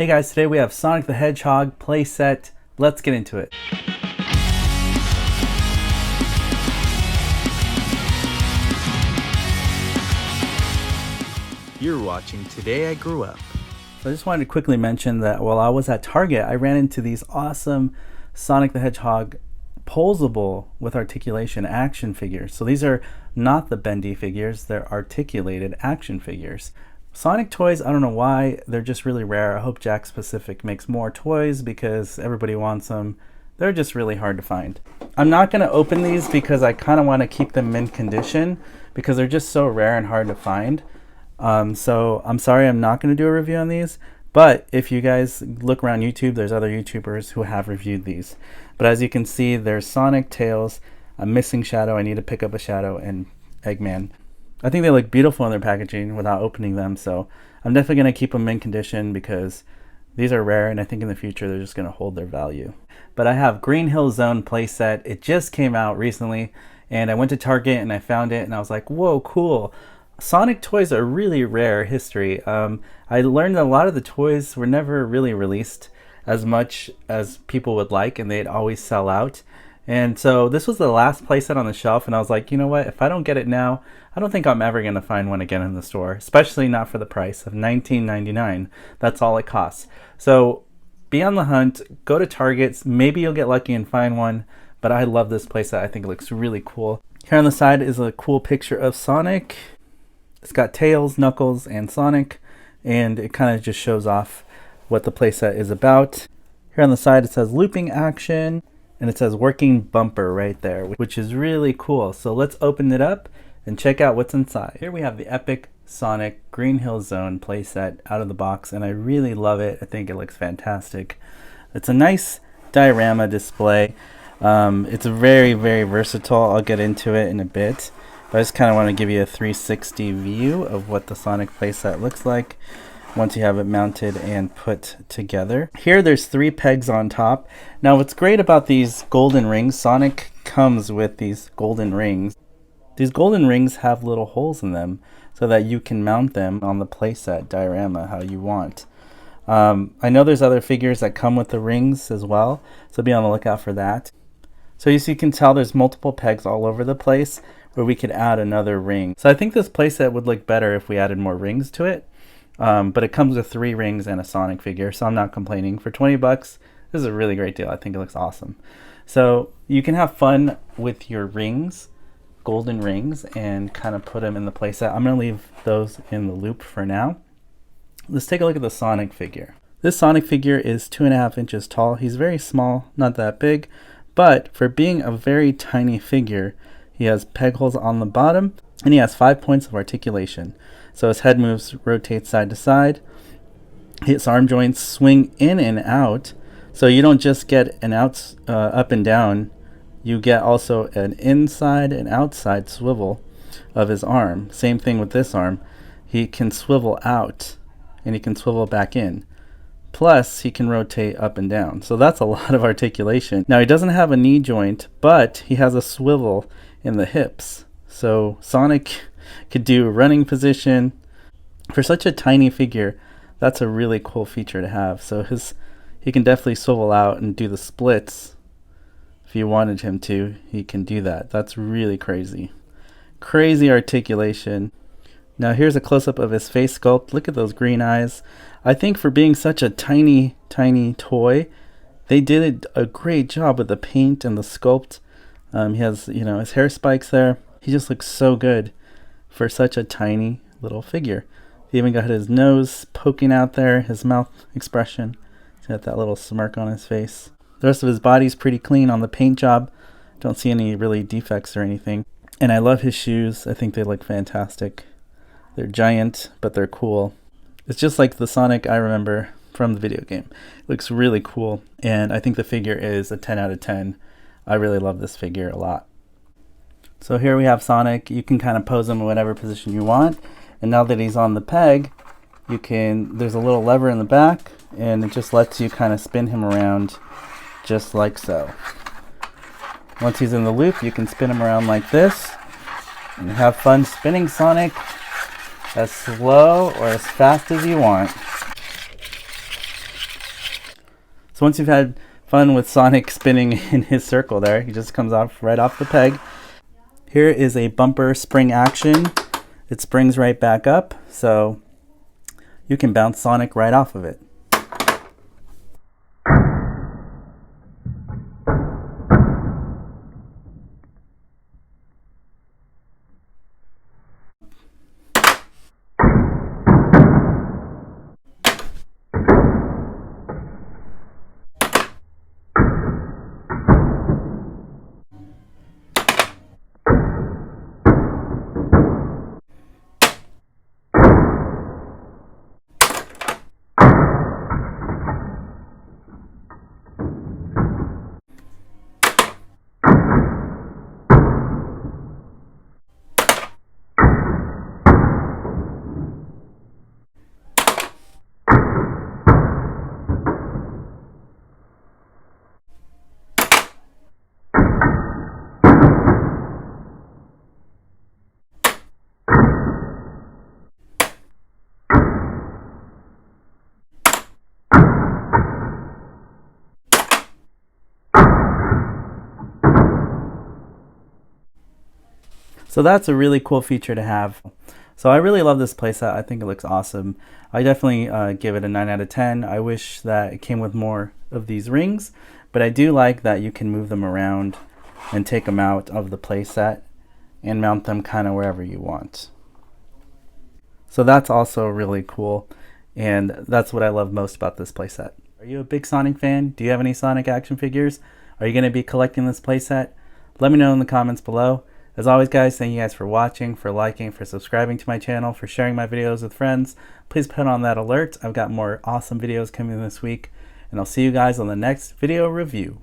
Hey guys, today we have Sonic the Hedgehog playset. Let's get into it. You're watching Today I Grew Up. So I just wanted to quickly mention that while I was at Target, I ran into these awesome Sonic the Hedgehog posable with articulation action figures. So these are not the bendy figures, they're articulated action figures. Sonic toys, I don't know why, they're just really rare. I hope Jakks Pacific makes more toys because everybody wants them. They're just really hard to find. I'm not going to open these because I kind of want to keep them in condition because they're just so rare and hard to find. So I'm sorry I'm not going to do a review on these, but if you guys look around YouTube, there's other YouTubers who have reviewed these. But as you can see, there's Sonic, Tails, I'm missing Shadow, I need to pick up a Shadow, and Eggman. I think they look beautiful in their packaging without opening them, so I'm definitely going to keep them in condition because these are rare and I think in the future they're just going to hold their value. But I have Green Hill Zone playset. It just came out recently and I went to Target and I found it and I was like, whoa, cool. Sonic toys are really rare history. I learned that a lot of the toys were never really released as much as people would like and they'd always sell out. And so this was the last playset on the shelf and I was like, you know what, if I don't get it now, I don't think I'm ever going to find one again in the store, especially not for the price of $19.99. That's all it costs. So be on the hunt, go to Target's, maybe you'll get lucky and find one, but I love this playset. I think it looks really cool. Here on the side is a cool picture of Sonic. It's got Tails, Knuckles, and Sonic, and it kind of just shows off what the playset is about. Here on the side it says looping action, and it says working bumper right there, which is really cool. So let's open it up and check out what's inside. Here we have the epic Sonic Green Hill Zone playset out of the box, and I really love it. I think it looks fantastic. It's a nice diorama display. It's very, very versatile. I'll get into it in a bit. But I just kind of want to give you a 360 view of what the Sonic playset looks like once you have it mounted and put together. Here there's 3 pegs on top. Now what's great about these golden rings, Sonic comes with these golden rings. These golden rings have little holes in them so that you can mount them on the playset diorama how you want. I know there's other figures that come with the rings as well, so be on the lookout for that. So as you can tell, there's multiple pegs all over the place where we could add another ring. So I think this playset would look better if we added more rings to it. But it comes with 3 rings and a Sonic figure, so I'm not complaining. For 20 bucks, this is a really great deal. I think it looks awesome. So you can have fun with your rings, golden rings, and kind of put them in the playset. I'm going to leave those in the loop for now. Let's take a look at the Sonic figure. This Sonic figure is 2.5 inches tall. He's very small, not that big, but for being a very tiny figure, he has peg holes on the bottom, and he has 5 points of articulation. So his head moves, rotates side to side. His arm joints swing in and out. So you don't just get an up and down. You get also an inside and outside swivel of his arm. Same thing with this arm. He can swivel out and he can swivel back in. Plus, he can rotate up and down. So that's a lot of articulation. Now, he doesn't have a knee joint, but he has a swivel in the hips. So Sonic could do a running position. For such a tiny figure, that's a really cool feature to have. So he can definitely swivel out and do the splits. If you wanted him to, he can do that. That's really crazy. Crazy articulation. Now here's a close-up of his face sculpt. Look at those green eyes. I think for being such a tiny, tiny toy, they did a great job with the paint and the sculpt. He has, his hair spikes there. He just looks so good for such a tiny little figure. He even got his nose poking out there, his mouth expression. He's got that little smirk on his face. The rest of his body's pretty clean on the paint job. Don't see any really defects or anything. And I love his shoes. I think they look fantastic. They're giant, but they're cool. It's just like the Sonic I remember from the video game. It looks really cool, and I think the figure is a 10 out of 10. I really love this figure a lot. So here we have Sonic. You can kind of pose him in whatever position you want. And now that he's on the peg, there's a little lever in the back, and it just lets you kind of spin him around just like so. Once he's in the loop, you can spin him around like this and have fun spinning Sonic as slow or as fast as you want. So once you've had fun with Sonic spinning in his circle there, he just comes off right off the peg. Here is a bumper spring action. It springs right back up, so you can bounce Sonic right off of it. So that's a really cool feature to have. So I really love this playset. I think it looks awesome. I definitely give it a 9 out of 10. I wish that it came with more of these rings, but I do like that you can move them around and take them out of the playset and mount them kind of wherever you want. So that's also really cool, and that's what I love most about this playset. Are you a big Sonic fan? Do you have any Sonic action figures? Are you going to be collecting this playset? Let me know in the comments below. As always, guys, thank you guys for watching, for liking, for subscribing to my channel, for sharing my videos with friends. Please put on that alert. I've got more awesome videos coming this week, and I'll see you guys on the next video review.